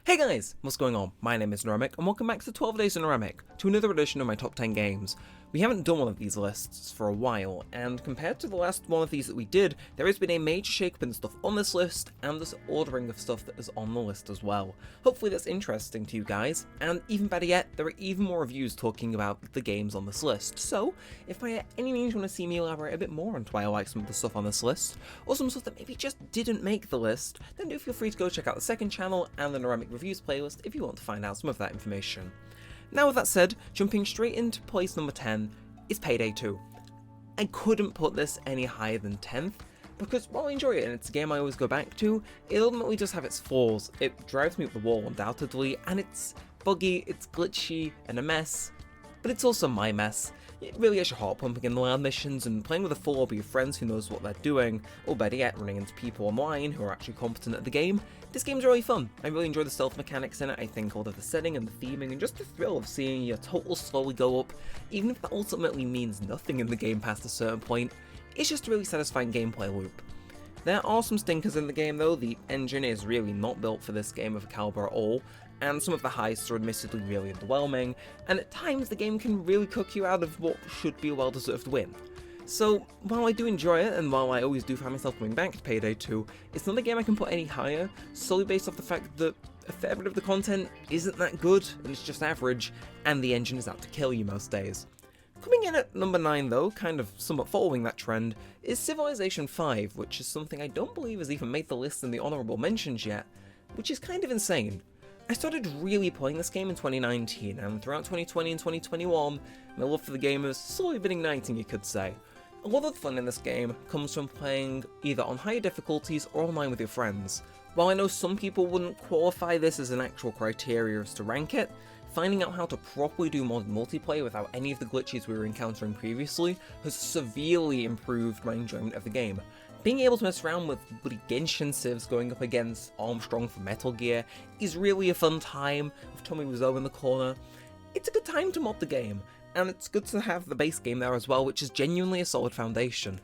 Hey guys, what's going on? My name is Neremik and welcome back to 12 Days in Neremik, to another edition of my top 10 games. We haven't done one of these lists for a while, and compared to the last one of these that we did, there has been a major shake-up in stuff on this list, and this ordering of stuff that is on the list as well. Hopefully that's interesting to you guys, and even better yet, there are even more reviews talking about the games on this list. So, if by any means you want to see me elaborate a bit more on why I like some of the stuff on this list, or some stuff that maybe just didn't make the list, then do feel free to go check out the second channel and the Neremik Reviews playlist if you want to find out some of that information. Now with that said, jumping straight into place number 10 is Payday 2. I couldn't put this any higher than 10th, because while I enjoy it and it's a game I always go back to, it ultimately does have its flaws. It drives me up the wall undoubtedly, and it's buggy, it's glitchy, and a mess, but it's also my mess. It really gets your heart pumping in the loud missions, and playing with a full lobby of friends who knows what they're doing, or better yet, running into people online who are actually competent at the game. This game's really fun. I really enjoy the stealth mechanics in it. I think all of the setting and the theming and just the thrill of seeing your total slowly go up, even if that ultimately means nothing in the game past a certain point, it's just a really satisfying gameplay loop. There are some stinkers in the game though. The engine is really not built for this game of a caliber at all, and some of the heists are admittedly really underwhelming, and at times the game can really cook you out of what should be a well-deserved win. So, while I do enjoy it, and while I always do find myself coming back to Payday 2, it's not a game I can put any higher, solely based off the fact that a fair bit of the content isn't that good, and it's just average, and the engine is out to kill you most days. Coming in at number 9 though, kind of somewhat following that trend, is Civilization 5, which is something I don't believe has even made the list in the honourable mentions yet, which is kind of insane. I started really playing this game in 2019, and throughout 2020 and 2021, my love for the game has slowly been igniting, you could say. A lot of the fun in this game comes from playing either on higher difficulties or online with your friends. While I know some people wouldn't qualify this as an actual criteria as to rank it, finding out how to properly do modern multiplayer without any of the glitches we were encountering previously has severely improved my enjoyment of the game. Being able to mess around with bloody Genshin civs going up against Armstrong from Metal Gear is really a fun time, with Tommy Wiseau in the corner. It's a good time to mod the game, and it's good to have the base game there as well, which is genuinely a solid foundation.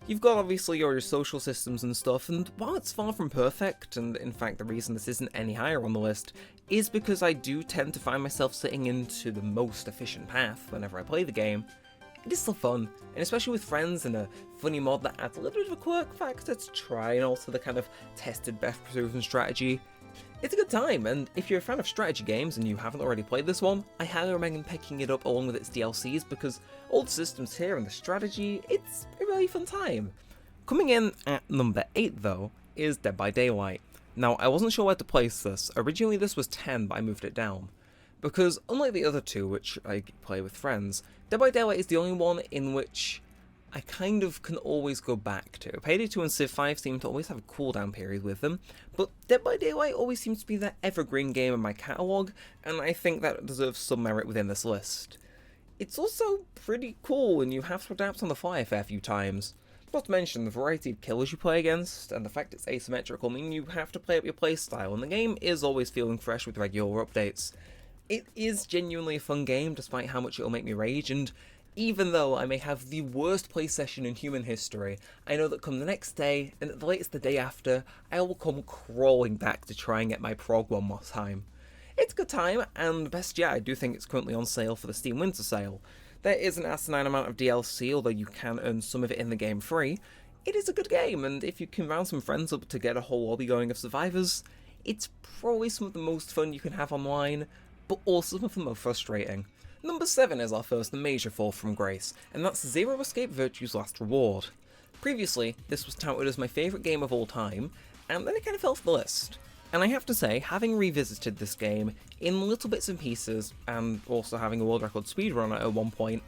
You've got obviously your social systems and stuff, and while it's far from perfect, and in fact the reason this isn't any higher on the list, is because I do tend to find myself sitting into the most efficient path whenever I play the game, it is still fun, and especially with friends and a funny mod that adds a little bit of a quirk factor to try and also the kind of tested best proven strategy. It's a good time, and if you're a fan of strategy games and you haven't already played this one, I highly recommend picking it up along with its DLCs because all the systems here and the strategy, it's a really fun time. Coming in at number 8 though, is Dead by Daylight. Now I wasn't sure where to place this. Originally this was 10, but I moved it down. Because unlike the other two, which I play with friends, Dead by Daylight is the only one in which I kind of can always go back to. Payday 2 and Civ 5 seem to always have a cooldown period with them, but Dead by Daylight always seems to be that evergreen game in my catalogue, and I think that deserves some merit within this list. It's also pretty cool, and you have to adapt on the fly a fair few times. Not to mention the variety of killers you play against, and the fact it's asymmetrical mean you have to play up your playstyle, and the game is always feeling fresh with regular updates. It is genuinely a fun game, despite how much it'll make me rage, and even though I may have the worst play session in human history, I know that come the next day, and at the latest the day after, I will come crawling back to try and get my prog one more time. It's a good time, and best yet, I do think it's currently on sale for the Steam Winter Sale. There is an asinine amount of DLC, although you can earn some of it in the game free. It is a good game, and if you can round some friends up to get a whole lobby going of survivors, it's probably some of the most fun you can have online, but also some of the most frustrating. Number 7 is our first major fall from grace, and that's Zero Escape Virtue's Last Reward. Previously, this was touted as my favourite game of all time, and then it kind of fell off the list. And I have to say, having revisited this game in little bits and pieces, and also having a world record speedrun at one point,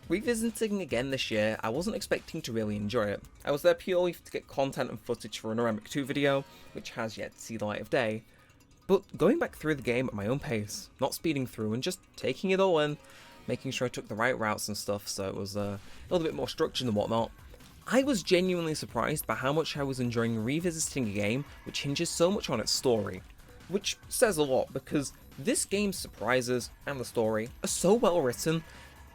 revisiting again this year, I wasn't expecting to really enjoy it. I was there purely to get content and footage for a Neremik 2 video, which has yet to see the light of day. But going back through the game at my own pace, not speeding through and just taking it all in, making sure I took the right routes and stuff so it was a little bit more structured and whatnot, I was genuinely surprised by how much I was enjoying revisiting a game which hinges so much on its story. Which says a lot because this game's surprises and the story are so well written,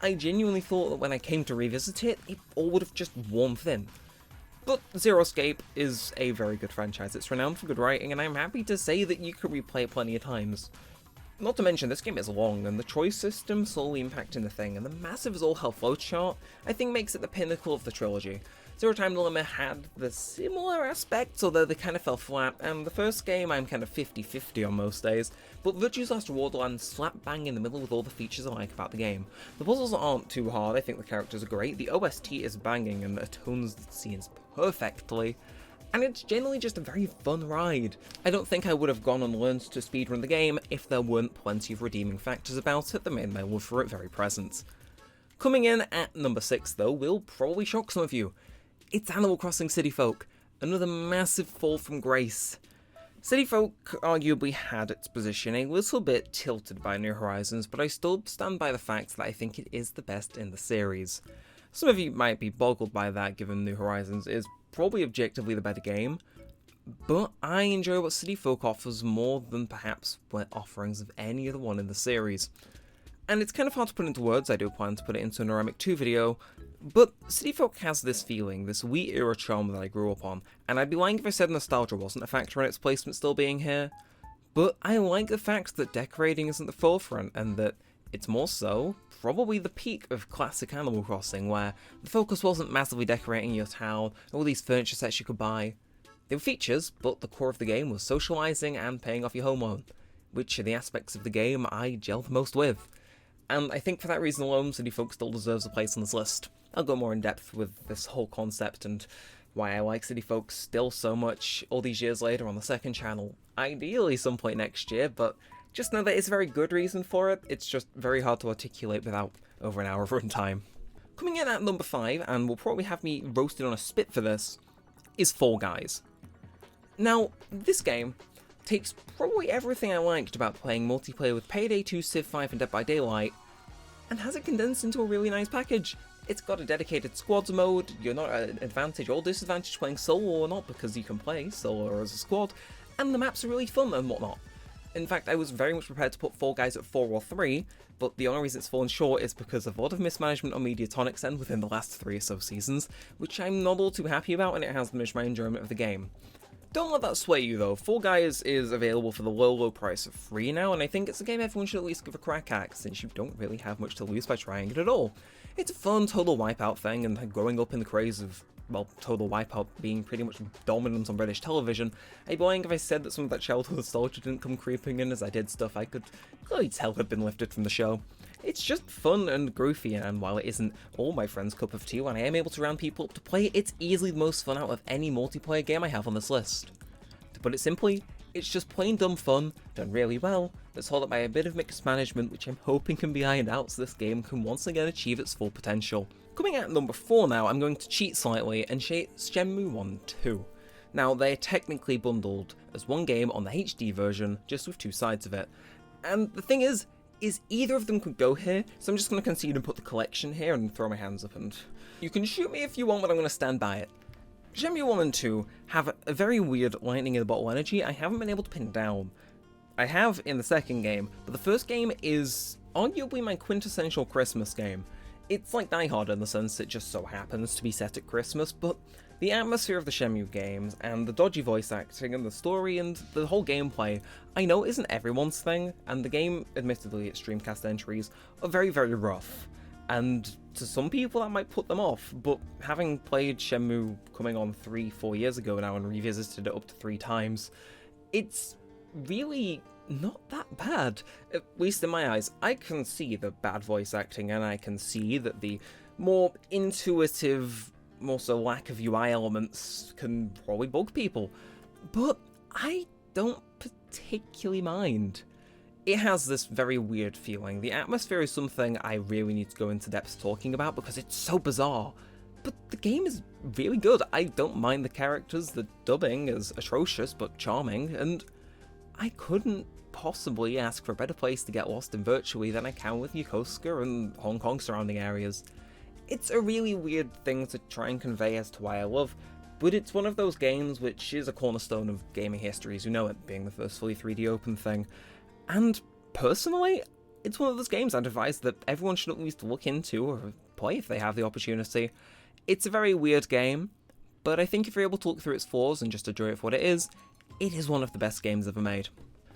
I genuinely thought that when I came to revisit it, it all would have just worn thin. But Zero Escape is a very good franchise. It's renowned for good writing, and I'm happy to say that you can replay it plenty of times. Not to mention, this game is long, and the choice system slowly impacting the thing, and the massive all hell flowchart, I think makes it the pinnacle of the trilogy. Zero Time Limit had the similar aspects, although they kind of fell flat, and the first game I'm kind of 50-50 on most days, but Virtue's Last Reward lands slap bang in the middle with all the features I like about the game. The puzzles aren't too hard, I think the characters are great, the OST is banging and atones the scenes perfectly, and it's generally just a very fun ride. I don't think I would have gone and learned to speedrun the game if there weren't plenty of redeeming factors about it that made my love for it very present. Coming in at number 6 though will probably shock some of you. It's Animal Crossing City Folk, another massive fall from grace. City Folk arguably had its position a little bit tilted by New Horizons, but I still stand by the fact that I think it is the best in the series. Some of you might be boggled by that given New Horizons is probably objectively the better game, but I enjoy what City Folk offers more than perhaps the offerings of any other one in the series. And it's kind of hard to put into words, I do plan to put it into a Neremik 2 video, but City Folk has this feeling, this Wii era charm that I grew up on, and I'd be lying if I said nostalgia wasn't a factor in its placement still being here, but I like the fact that decorating isn't the forefront, and that it's more so probably the peak of classic Animal Crossing, where the focus wasn't massively decorating your town, all these furniture sets you could buy. They were features, but the core of the game was socialising and paying off your home loan, which are the aspects of the game I gel the most with. And I think for that reason alone, City Folk still deserves a place on this list. I'll go more in depth with this whole concept and why I like City Folk still so much all these years later on the second channel, ideally some point next year, but just know that it's a very good reason for it, it's just very hard to articulate without over an hour of runtime. Coming in at number 5, and will probably have me roasted on a spit for this, is Fall Guys. Now, this game takes probably everything I liked about playing multiplayer with Payday 2, Civ 5 and Dead by Daylight, and has it condensed into a really nice package. It's got a dedicated squads mode, you're not at an advantage or disadvantage playing solo or not because you can play solo or as a squad, and the maps are really fun and whatnot. In fact, I was very much prepared to put Fall Guys at 4 or 3, but the only reason it's fallen short is because of a lot of mismanagement on Mediatonic's end within the last 3 or so seasons, which I'm not all too happy about, and it has diminished my enjoyment of the game. Don't let that sway you though, Fall Guys is available for the low price of free now, and I think it's a game everyone should at least give a crack at, since you don't really have much to lose by trying it at all. It's a fun total wipeout thing, and growing up in the craze of, well, total wipeout being pretty much dominant on British television, I'd be lying if I said that some of that childhood nostalgia didn't come creeping in as I did stuff I could clearly tell had been lifted from the show. It's just fun and goofy, and while it isn't all my friends' cup of tea when I am able to round people up to play, it's easily the most fun out of any multiplayer game I have on this list. To put it simply, it's just plain dumb fun, done really well, that's held up by a bit of mixed management which I'm hoping can be ironed out so this game can once again achieve its full potential. Coming at number 4 now, I'm going to cheat slightly and say Shenmue 1 2. Now, they're technically bundled as one game on the HD version, just with 2 sides of it. And the thing is either of them could go here, so I'm just going to concede and put the collection here and throw my hands up, and you can shoot me if you want, but I'm going to stand by it. Shenmue 1 and 2 have a very weird lightning in the bottle energy I haven't been able to pin down. I have in the second game, but the first game is arguably my quintessential Christmas game. It's like Die Hard in the sense it just so happens to be set at Christmas, but the atmosphere of the Shenmue games, and the dodgy voice acting, and the story, and the whole gameplay, I know isn't everyone's thing, and the game, admittedly its Dreamcast entries, are very, very rough. And to some people that might put them off, but having played Shenmue coming on 3-4 years ago now and revisited it up to 3 times, it's really not that bad, at least in my eyes. I can see the bad voice acting, and I can see that the more intuitive, more so lack of UI elements can probably bug people, but I don't particularly mind. It has this very weird feeling. The atmosphere is something I really need to go into depth talking about because it's so bizarre. But the game is really good. I don't mind the characters, the dubbing is atrocious but charming, and I couldn't possibly ask for a better place to get lost in virtually than I can with Yokosuka and Hong Kong surrounding areas. It's a really weird thing to try and convey as to why I love, but it's one of those games which is a cornerstone of gaming history as you know it, being the first fully 3D open thing. And personally, it's one of those games I'd advise that everyone should at least look into or play if they have the opportunity. It's a very weird game, but I think if you're able to look through its flaws and just enjoy it for what it is one of the best games ever made.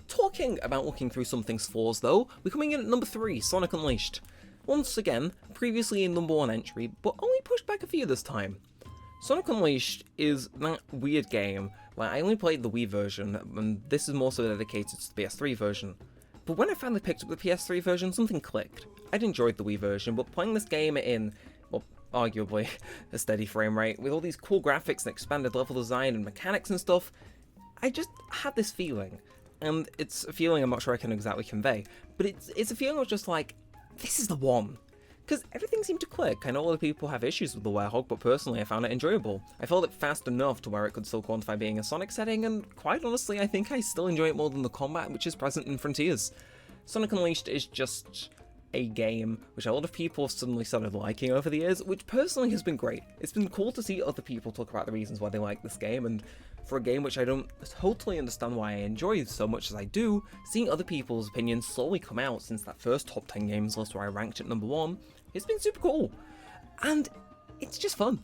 Talking about looking through something's flaws though, we're coming in at number 3, Sonic Unleashed. Once again, previously in number 1 entry, but only pushed back a few this time. Sonic Unleashed is that weird game where I only played the Wii version, and this is more so dedicated to the PS3 version. But when I finally picked up the PS3 version, something clicked. I'd enjoyed the Wii version, but playing this game in, well, arguably a steady frame rate, with all these cool graphics and expanded level design and mechanics and stuff, I just had this feeling. And it's a feeling I'm not sure I can exactly convey, but it's a feeling of just like, this is the one. Because everything seemed to click. I know a lot of people have issues with the Werehog, but personally I found it enjoyable. I felt it fast enough to where it could still quantify being a Sonic setting, and quite honestly I think I still enjoy it more than the combat which is present in Frontiers. Sonic Unleashed is just a game which a lot of people have suddenly started liking over the years, which personally has been great. It's been cool to see other people talk about the reasons why they like this game, and for a game which I don't totally understand why I enjoy so much as I do, seeing other people's opinions slowly come out since that first top 10 games list where I ranked at number 1, it's been super cool. And it's just fun.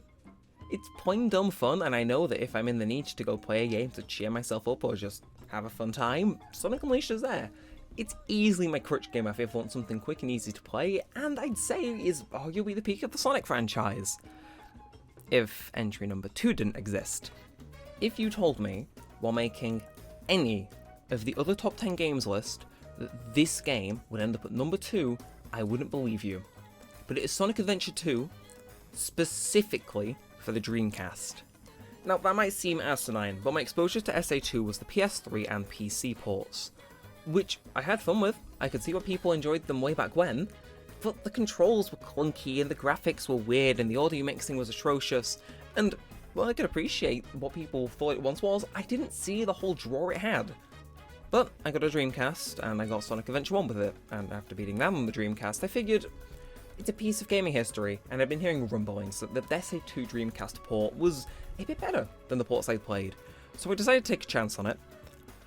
It's plain dumb fun, and I know that if I'm in the need to go play a game to cheer myself up or just have a fun time, Sonic Unleashed is there. It's easily my crutch game if I want something quick and easy to play, and I'd say is arguably the peak of the Sonic franchise. If entry number 2 didn't exist. If you told me, while making any of the other top 10 games list, that this game would end up at number 2, I wouldn't believe you. But it is Sonic Adventure 2, specifically for the Dreamcast. Now that might seem asinine, but my exposure to SA2 was the PS3 and PC ports, which I had fun with. I could see why people enjoyed them way back when, but the controls were clunky and the graphics were weird and the audio mixing was atrocious, and while I could appreciate what people thought it once was, I didn't see the whole draw it had. But I got a Dreamcast, and I got Sonic Adventure 1 with it, and after beating that on the Dreamcast, I figured it's a piece of gaming history, and I've been hearing rumblings that the SA2 Dreamcast port was a bit better than the ports I played, so I decided to take a chance on it.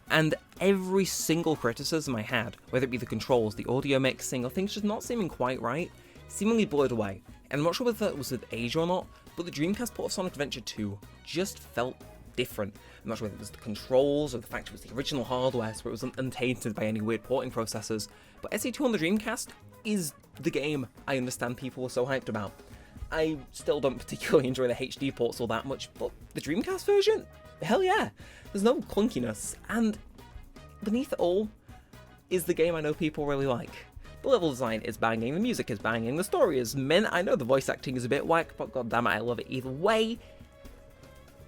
And every single criticism I had, whether it be the controls, the audio mixing, or things just not seeming quite right, seemingly blurred away. And I'm not sure whether that was with age or not, but the Dreamcast port of Sonic Adventure 2 just felt different. I'm not sure whether it was the controls or the fact it was the original hardware, so it was untainted by any weird porting processes, but SA2 on the Dreamcast is the game I understand people were so hyped about. I still don't particularly enjoy the HD ports all that much, but the Dreamcast version? Hell yeah! There's no clunkiness, and beneath it all is the game I know people really like. The level design is banging, the music is banging, the story is mint, I know the voice acting is a bit whack, but goddammit I love it either way.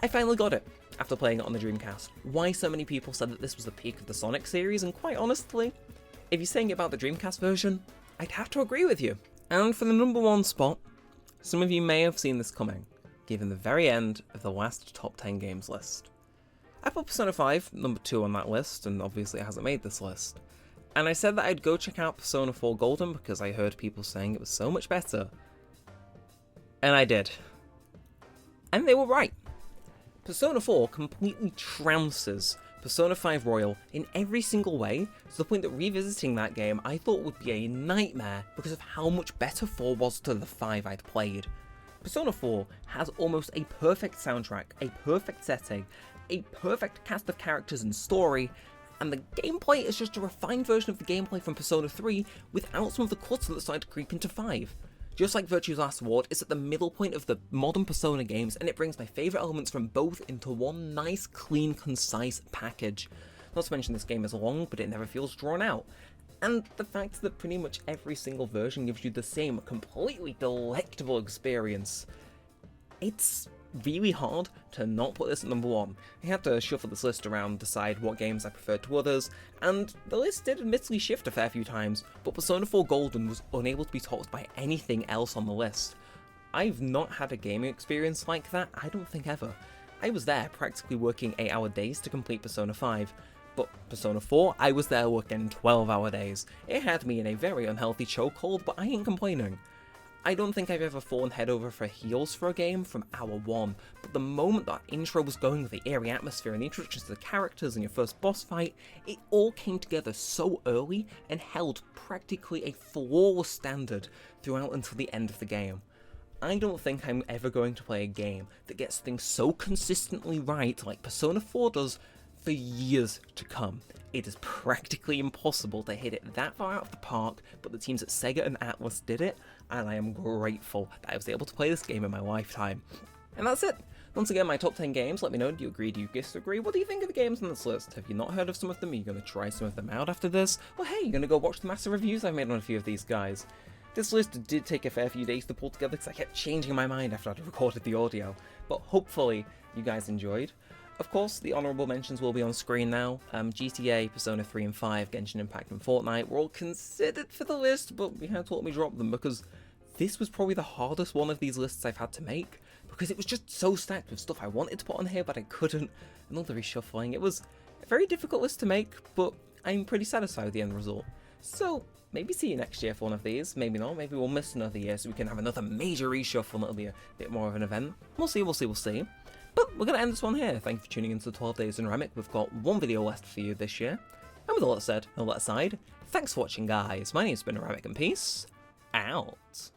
I finally got it, after playing it on the Dreamcast. Why so many people said that this was the peak of the Sonic series, and quite honestly, if you're saying it about the Dreamcast version, I'd have to agree with you. And for the number 1 spot, some of you may have seen this coming, given the very end of the last top 10 games list. I put Persona 5, number 2 on that list, and obviously it hasn't made this list. And I said that I'd go check out Persona 4 Golden because I heard people saying it was so much better. And I did. And they were right. Persona 4 completely trounces Persona 5 Royal in every single way, to the point that revisiting that game I thought would be a nightmare because of how much better 4 was to the 5 I'd played. Persona 4 has almost a perfect soundtrack, a perfect setting, a perfect cast of characters and story, and the gameplay is just a refined version of the gameplay from Persona 3 without some of the clutter that started to creep into 5. Just like Virtue's Last Reward, it's at the middle point of the modern Persona games, and it brings my favourite elements from both into one nice, clean, concise package. Not to mention this game is long, but it never feels drawn out. And the fact that pretty much every single version gives you the same completely delectable experience. It's really hard to not put this at number 1. I had to shuffle this list around, decide what games I preferred to others, and the list did admittedly shift a fair few times, but Persona 4 Golden was unable to be topped by anything else on the list. I've not had a gaming experience like that, I don't think ever. I was there practically working 8-hour days to complete Persona 5, but Persona 4, I was there working 12-hour days. It had me in a very unhealthy chokehold, but I ain't complaining. I don't think I've ever fallen head over for heels for a game from hour 1, but the moment that intro was going with the eerie atmosphere and the introduction to the characters and your first boss fight, it all came together so early and held practically a flawless standard throughout until the end of the game. I don't think I'm ever going to play a game that gets things so consistently right like Persona 4 does for years to come. It is practically impossible to hit it that far out of the park, but the teams at Sega and Atlus did it, and I am grateful that I was able to play this game in my lifetime. And that's it! Once again, my top 10 games, let me know, do you agree, do you disagree? What do you think of the games on this list? Have you not heard of some of them? Are you going to try some of them out after this? Well hey, you're going to go watch the massive reviews I've made on a few of these guys. This list did take a fair few days to pull together because I kept changing my mind after I'd recorded the audio, but hopefully you guys enjoyed. Of course, the honourable mentions will be on screen now. GTA, Persona 3 and 5, Genshin Impact and Fortnite were all considered for the list, but we had to let me drop them because this was probably the hardest one of these lists I've had to make, because it was just so stacked with stuff I wanted to put on here but I couldn't, and all the reshuffling. It was a very difficult list to make, but I'm pretty satisfied with the end result. So maybe see you next year for one of these, maybe not, maybe we'll miss another year so we can have another major reshuffle and it'll be a bit more of an event. We'll see. But we're going to end this one here. Thank you for tuning into 12 Days in Neremik. We've got one video left for you this year. And with all that said, and all that aside, thanks for watching guys. My name's been Neremik and peace out.